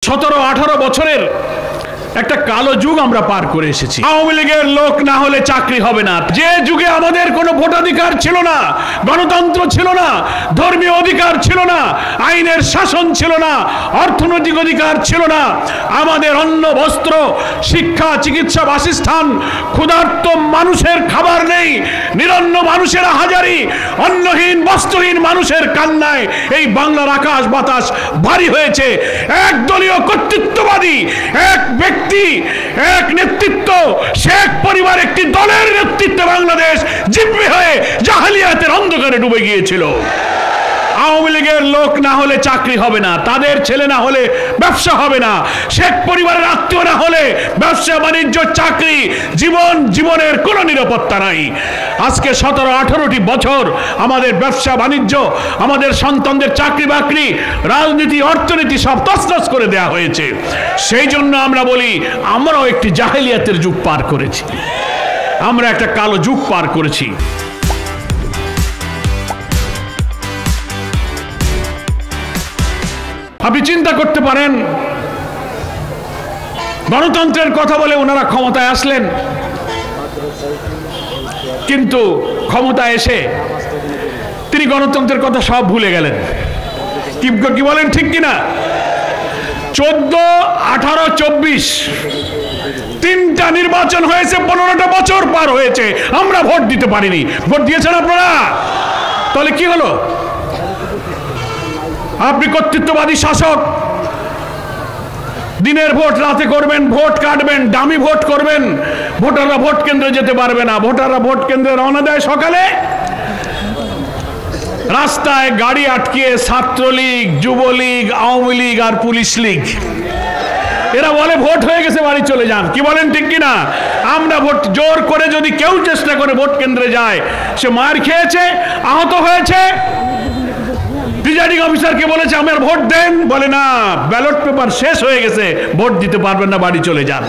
17-18 বছরের একটা কালো যুগ আমরা পার করে এসেছি। আওয়ামী লীগের লোক না হলে চাকরি হবে না। যে যুগে আমাদের কোনো ভোটাধিকার ছিল না, গণতন্ত্র ছিল না, ধর্মীয় অধিকার ছিল না, আইনের শাসন ছিল না, অর্থনৈতিক অধিকার ছিল না, আমাদের অন্ন বস্ত্র শিক্ষা চিকিৎসা বাসস্থান, ক্ষুধার্ত মানুষের খাবার নেই, নিরন্ন মানুষের হাজারি, অন্নহীন বস্ত্রহীন মানুষের কান্নায় এই বাংলার আকাশ বাতাস ভারী হয়েছে। একদলীয় কর্তৃত্ববাদী এক ব্যক্তি, এক নেতৃত্ব, শেখ পরিবার একটি দলের নেতৃত্বে বাংলাদেশ জিম্মি হয়ে জাহেলিয়াতের অন্ধকারে ডুবে গিয়েছিল। আওয়ামী লীগের লোক না হলে চাকরি হবে না, তাদের ছেলে না হলে ব্যবসা হবে না, শেখ পরিবারের আত্মীয় না হলে ব্যবসা বাণিজ্য চাকরি জীবনের কোনো নিরাপত্তা নাই। আজকে 17-18টি বছর আমাদের ব্যবসা বাণিজ্য, আমাদের সন্তানদের চাকরি বাকরি, রাজনীতি অর্থনীতি সব তছনছ করে দেওয়া হয়েছে। সেই জন্য আমরা বলি আমরাও একটি জাহেলিয়াতের যুগ পার করেছি, আমরা একটা কালো যুগ পার করেছি। আপনি চিন্তা করতে পারেন, গণতন্ত্রের কথা বলে ওনারা ক্ষমতায় আসলেন, কিন্তু ক্ষমতায় এসে তিনি গণতন্ত্রের কথা সব ভুলে গেলেন। কি বলেন, ঠিক কিনা? 14, 18, 24 তিনটা নির্বাচন হয়েছে, 15টা বছর পার হয়েছে, আমরা ভোট দিতে পারিনি। ভোট দিয়েছেন আপনারা? তাহলে কি হলো? আপনি কর্তৃত্ববাদী শাসক, দিনের ভোট রাতে করবেন, ভোট কাটবেন, দামি ভোট করবেন, ভোটাররা ভোট কেন্দ্রে যেতে পারবে না। ভোটাররা ভোট কেন্দ্রে রওনা দেয় সকালে, রাস্তায় গাড়ি আটকিয়ে ছাত্রলীগ, যুবলীগ, আওয়ামী লীগ আর পুলিশ লীগ, এরা বলে ভোট হয়ে গেছে, বাড়ি চলে যান। কি বলেন, ঠিক কিনা? আমরা ভোট জোর করে যদি কেউ চেষ্টা করে ভোট কেন্দ্রে যায়, সে মার খেয়েছে, আহত হয়েছে, প্রিজাইডিং অফিসারকে বলেছে আমার ভোট দেন, বলে না ব্যালট পেপার শেষ হয়ে গেছে, ভোট দিতে পারবেন না, বাড়ি চলে যান।